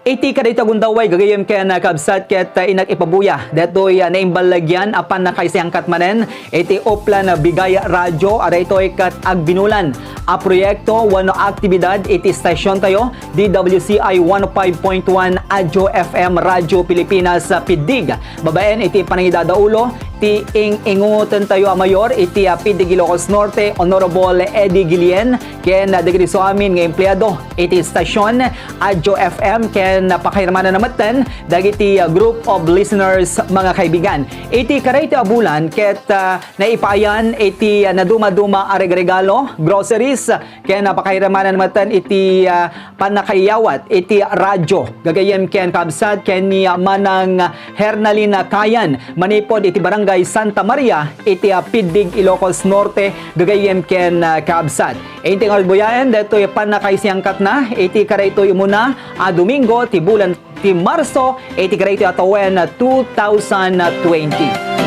Iti kadito gundaway gagayem ken kabsat ket inak ipabuya detoy naimbalagyan apan nakaisangkat manen iti oplan bigay radyo aray itoy kat agbinulan a proyekto wano aktibidad iti stasyon tayo DWCI 105.1 Adyo FM Radyo Pilipinas Pidig babaen iti panangidadaulo ti ingutan tayo a mayor iti Pidig Ilocos Norte Honorable Eddie Guillen ken dagiti so amin nga empleyado iti stasyon Adyo FM ken napakahirmanan namatan dagiti group of listeners mga kaibigan. Iti karayte abulan ket naipayan iti naduma-duma a regalo groceries ken napakahirmanan namatan iti panakayawat iti radyo gagayem ken kabsat ken ni manang Hernalina Kayan manipod iti barangay Santa Maria iti Pidig Ilocos Norte gagayem ken kabsat. Iti albuyaen detoy panakaisangkat na iti karayto muna a Domingo ti bulan ti Marso iti karayto atawen 2020.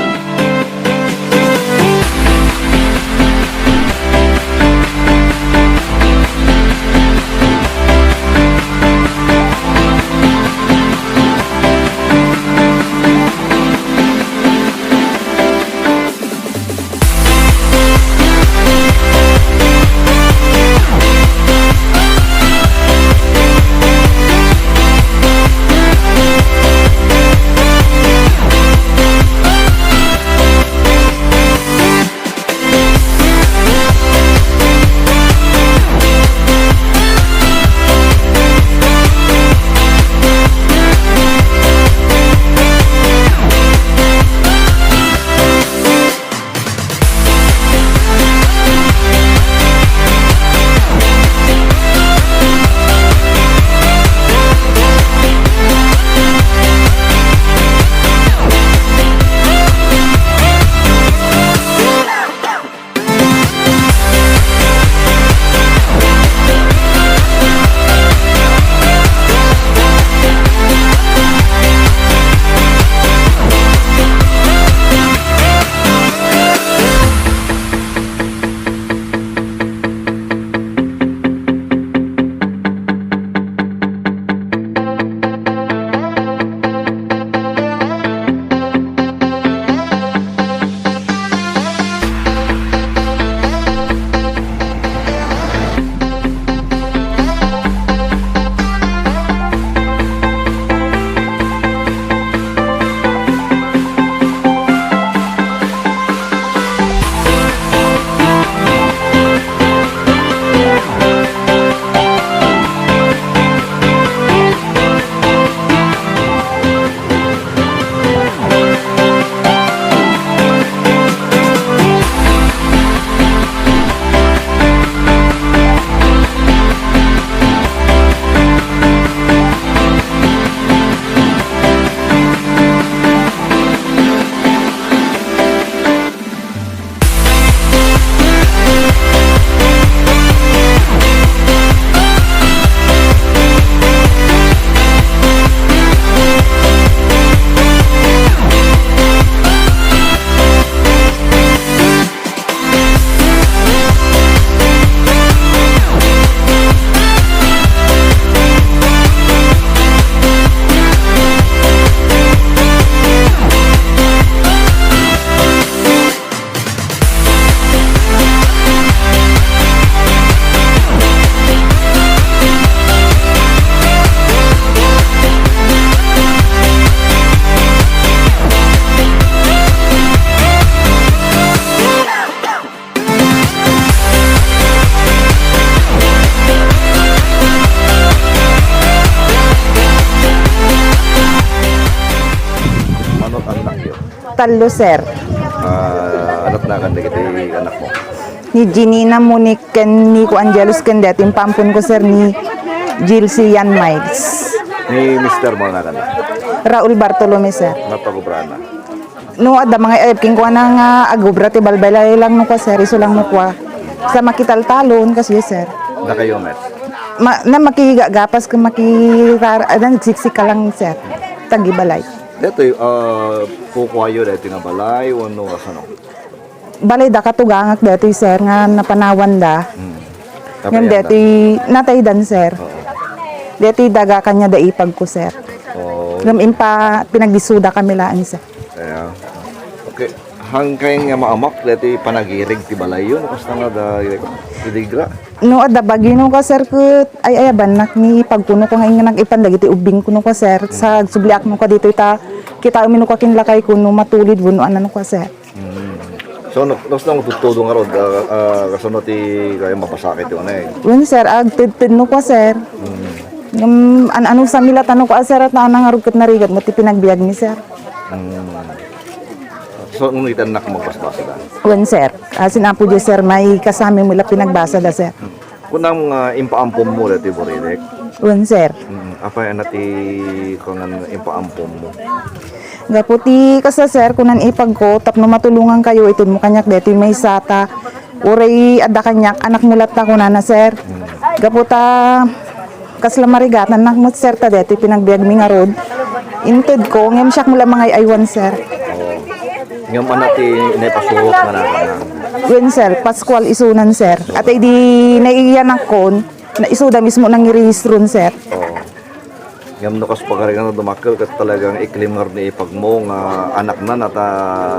Talo, sir. Anak na kan dikit anak mo. Ni Ginina Monique ken ni ko Angelus ken dating pampun ko sir ni Jilsian Miles. Ni Mr. mo na kan. Raul Bartolome, sir. Napagubrana. No ada mga king ko na nga agubra ti balbalay lang no ko sir, iso lang no kwa. Sa makital talon kasi sir. Na kayo met. Na makigagapas ka makirar adan siksik ka lang sir. Tagibalay. Dito kukuhayo dito nga balay wano asano. Balay da katugangak dito sir nga napanawan da. Ngam dito natay dan sir. Dito daga kanya daipag ko, sir. Oh, Ngam pa pinagdisuda kami laan, sir. kaya. Okay. Hangkay nga maamak, dito panagirig ti balay yun. Basta nga da, didigra. No, ada bagino ka, sir, ko ay banak ni pagkuno ko nga nag ipandagiti ubing kuno ko, sir. Sa subliak mo ka dito kita umino ka kinlakay kuno matulid buno ano ko, sir. So, nas nang tutudo nga rod, kasano ti kaya mapasakit yun eh. Yun, sir, agtid no ko, sir. Ano sa mila tanong ko, sir, at anang arugkat na rigat mo ti pinagbiag ni, sir. So, nung itanak magpasbasa da. Yun, sir. Sinapo dyan, sir, may kasami mula pinagbasa da, sir. Kunang impaampom mo dito, Boridek. Yun, sir. Apa yan nati kunang impaampom mo? Gaputi kasa, sir, kunan ipag ko, tapno matulungan kayo, ito mo kanyak dito may sata. Uray ada kanyak, anak mulat na kunana, sir. Gaputa, kasla marigatan, anak mo, sir, ta dito, pinagbiag mi nga road. Inted ko, ngem siyak mula mga aywan, sir. Ngam anati inepasuhok na nakanang. Yun, sir, Pascual isunan, sir. At ay di naiiyan akon, na isuda mismo nang irehistron, sir. Ngam nakas pagarigan na dumakil kat talagang iklimar ni ipag mo nga anak na nata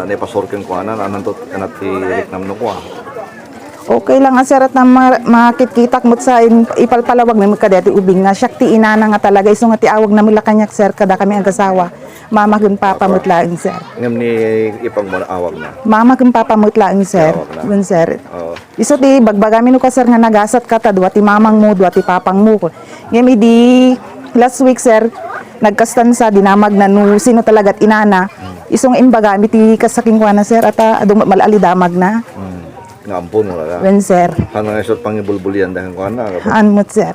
nepasorkin ko anan anantot anati riknam no ko. Okay lang, sir, at na makitkitak mo sa ipalpalawag na magkadeti ubing nga syakti inana nga talaga iso nga ti awag na mula kanyak, sir, kada kami ang kasawa. Mama kun papa mutlaing, sir. Ngam ni ipag mo na awag na. Mama kun papa mutlaing, sir. Awag na. Yun, sir. Oo. Iso ti bagbagami no ka, sir, nga nagasat ka ta dua ti mamang mo, dua ti papang mo. Ngem di last week, sir, nagkastan sa dinamag na no sino talagat inana. Isong imbagami ti kasaking ko na, sir, at adong malali damag na. Nga ampon mo lang. Yun, sir. Hanang isot pang ibulbulian dahil ko na. Anmot, sir.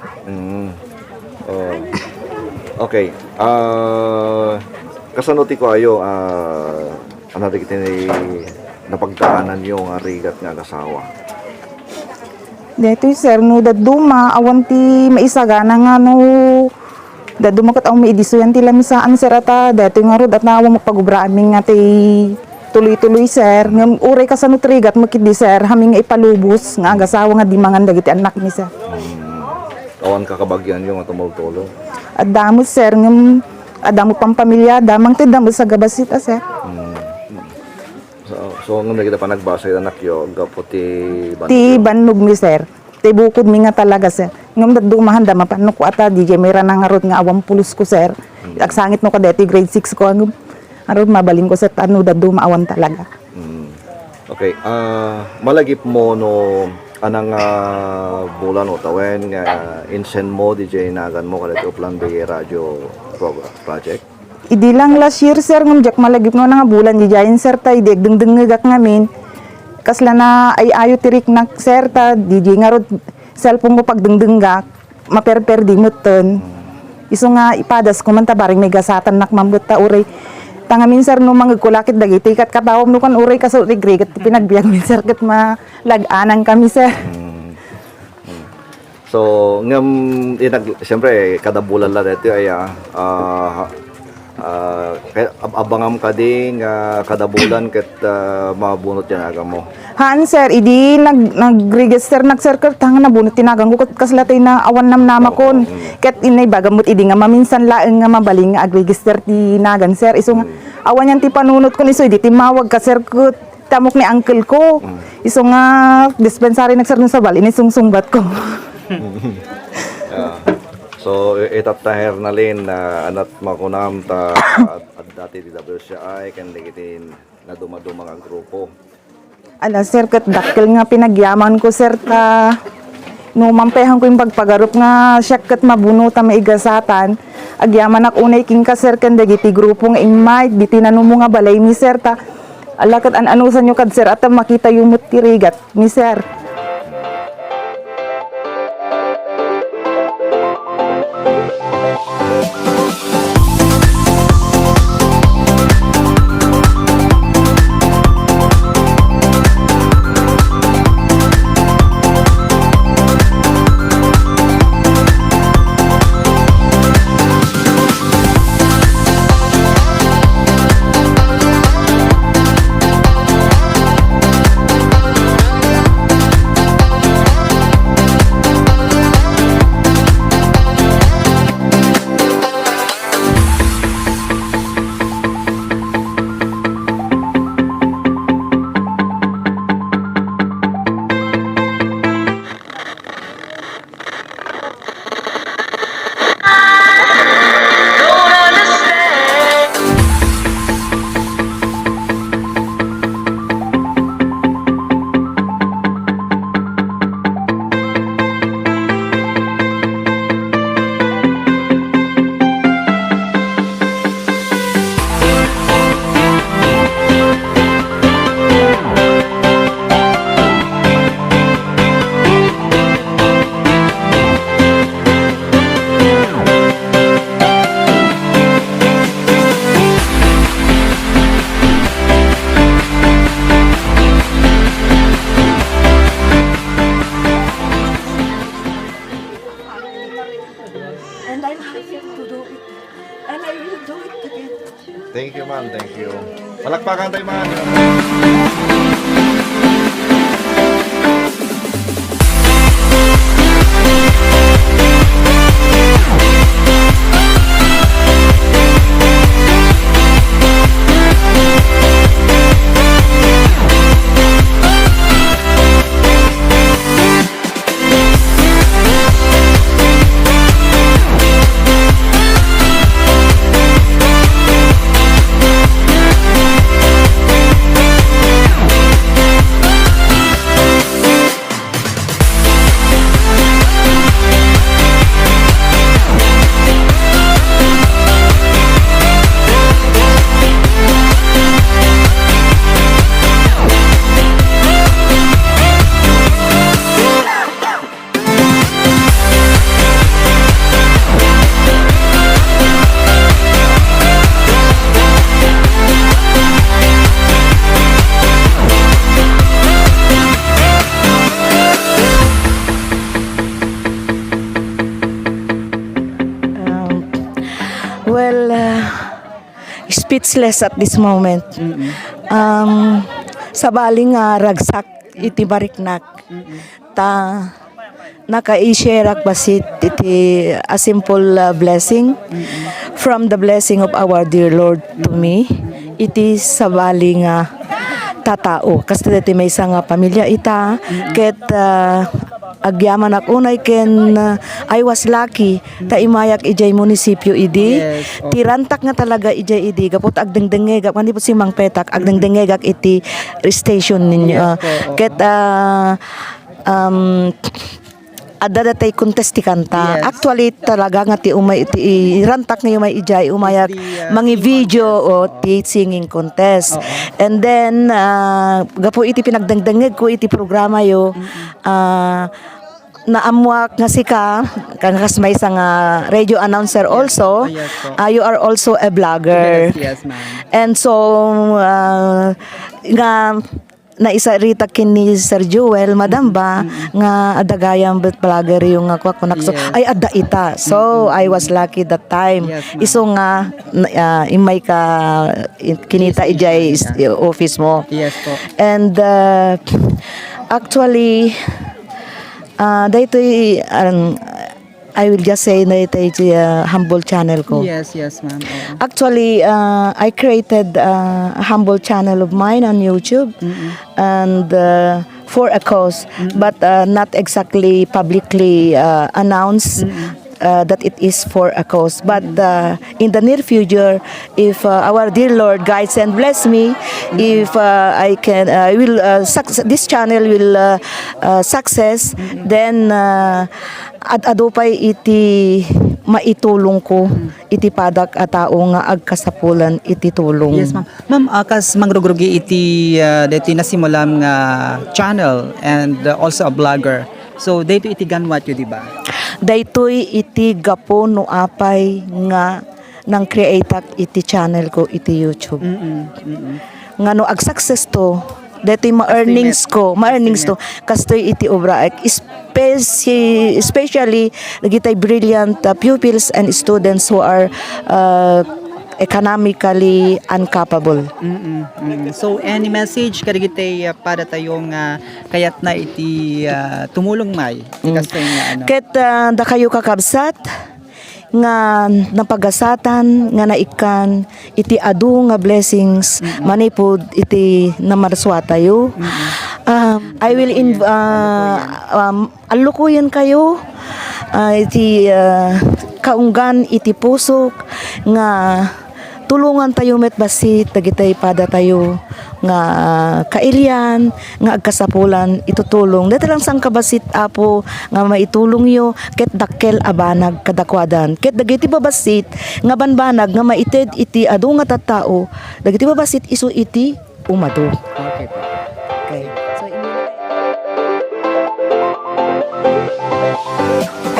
Oh. Okay. Kasanuti ko ayo ano kita ni napagdaanan yung rigat nga kasawa. Dito, sir, no daduma awan ti maisagana nga no daduma kat ang maidiso yan ti lamisaan, sir, ata dito nga rod at naawang magpagubraan nga ti tuloy-tuloy, sir. Ngam uray ka sa nutrigat makidi, sir, haming nga ipalubos nga agasawa nga di mangan dagiti anak ni, sir. Awan kakabagyan yung tumultulo. At damo, sir, ngam adamo pang pamilya, damang ti damo sa gabasit, sir. So nung kita pa nagbasa yung anak yo, gapo ti Ti bannog mi, sir. Ti bukod mi nga talaga, sir. Ngam dadumahan dama paano ko ata di jay may ranang arot nga awang pulos ko, sir. Agsangit no ka deti grade 6 ko ang arot mabaling ko sa tano daduma awan talaga. Okay, malagip mo no anang bulan o tawen nga insen mo DJ nagan mo kada Plan B radio project. Idi lang last year, sir, ngam jak malagip no nga bulan di jayin, sir, ta idi dengdengegak ngamin. Kasla na ay ayo tirik nak, sir, ta di nga rod cellphone mo pag dengdenggak maperper di muton. Iso nga ipadas ko man ta baring may gasatan nak mambut ta uray. Tangamin, sir, no mangagkulakit dagiti kat katawam no kan uray kaso rigrigat pinagbiag min, sir, kat malaganan kami, sir. So ngam siyempre kada bulan la dito ay abangam ka din kada bulan ket mabunot yan aga mo. Haan, sir, idi nag-register sir, tanga na bunot tinagang ko kaslatay na awan nam namakon. Ket inay bagamot idi nga maminsan laeng nga mabaling nga ag-register ti nagan, sir. Iso nga awan yan ti panunot ko iso idi timawag ka, sir, ko tamok ni uncle ko. Iso nga dispensary sir sa bal ini sungsungbat ko. So itatahir na lin na anat makunam ta at dati di WCI kan ligitin na dumadumang ang grupo. Ala, sir, kat dakkel nga pinagyaman ko, sir, ta no mampehan ko yung pagpagarup nga siya kat mabuno ta maigasatan. Agyaman ak unay king ka, sir, kan dagiti grupo nga imay di tinanumo nga balay ni, sir, ta ala kat anusan nyo kad, sir, at makita yung mutirigat ni, sir. And I will do it again. Thank you, ma'am. Thank you. Palakpakan tayo, ma'am. Well, speechless at this moment. Sa bali nga ragsak iti bariknak. Ta naka-i-share ak basit iti a simple blessing from the blessing of our dear Lord to me. Iti sa bali nga tatao. Kasi dati may isang pamilya ita. Ket agyaman ak unay ken I was lucky ta imayak ijay munisipyo idi. Yes, Tirantak nga talaga ijay idi gapot agdengdengegak mandi po si Mang Petak agdengdengegak iti station ninyo. Ket ada datay contest ti kanta. Yes. Actually talaga nga ti umay ti irantak nga may ijay umayak mangi video o ti singing contest. And then gapo iti pinagdengdengeg ko iti programa yo naamwak nga sika kangas may isang radio announcer also. Yes po. You are also a blogger. Yes, ma'am. And so nga na isa rita kini Sir Joel madam ba nga adagayang vlogger yung ako kunakso Yes. ay adda ita. So I was lucky that time. Yes, ma'am. Iso nga imay ka kinita ijay office mo. Yes po. And actually daytoy I will just say na ito humble channel ko. Yes, ma'am. Oo. Actually, I created a humble channel of mine on YouTube and for a cause, but not exactly publicly announced that it is for a cause. But in the near future, if our dear Lord guides and bless me, if I can, this channel will success, then adupay iti maitulong ko iti padak a tao nga agkasapulan iti tulong. Yes, ma'am. Ma'am, kas mangrugrugi iti dito nasimulam nga channel and also a blogger. So dito iti ganwat yun, di ba? Daytoy iti gapo no apay nga nang creatak iti channel ko iti YouTube. Nga no ag success to detoy ma-earnings to kastoy iti obra especially nagitay brilliant pupils and students who are economically incapable. So any message kadagitay para tayong kayat na iti tumulong may kasi nga ano. Ket da kayo kakabsat nga napagasatan nga naikan iti adu nga blessings manipod iti namarswa tayo. I will alukuyan kayo iti kaunggan iti pusok nga tulungan tayo met basit dagitay pada tayo nga kailian nga agkasapulan itutulong dito lang sang kabasit apo nga maitulong yo ket dakkel abanag kadakwadan ket dagiti babasit nga banbanag nga maited iti adu nga tattao dagiti babasit isu iti umado. Okay po. Okay. So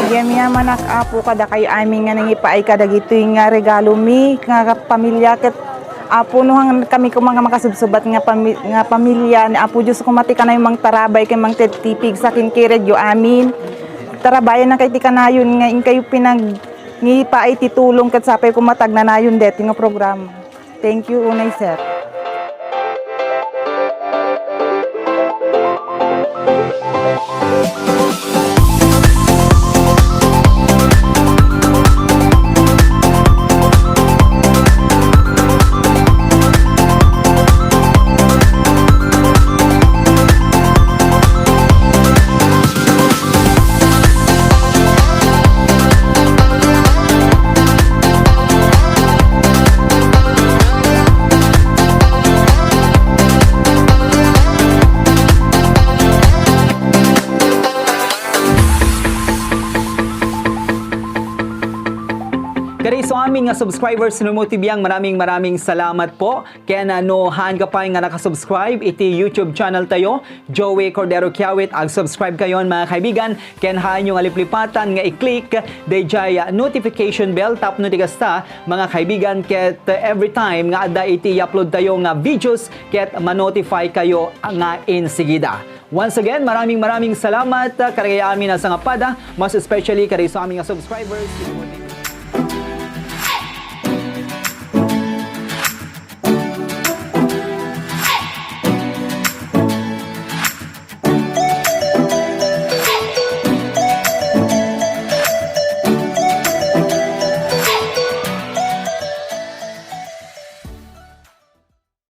Agyam manak apo kada kayo amin nga nangipaay kadagitoy nga regalo mi nga pamilya ket apo no kami ko mga makasubsubat nga pamilya ni apo Dios ko mati kanay mang tarabay kay mang tetipig sa kin kay radyo amin. Tarabayan na kay ti kanayon nga in kayo ngi pa ay titulong kat sapay kumatag na nayon deti nga programa. Thank you unay sir. Kaya sa aming subscribers no mo tibiyang maraming salamat po. Kaya nohan ka pa nga nakasubscribe iti YouTube channel tayo, Joey Cordero Kiawit. Ag-subscribe kayon mga kaibigan. Kaya haan yung aliplipatan nga i-click dayjay notification bell tap no tigasta mga kaibigan. Kaya every time nga ada iti upload tayo nga videos kaya ma-notify kayo nga insigida. Once again, maraming salamat karaya amin sa nga pada, mas especially kay sa aming subscribers.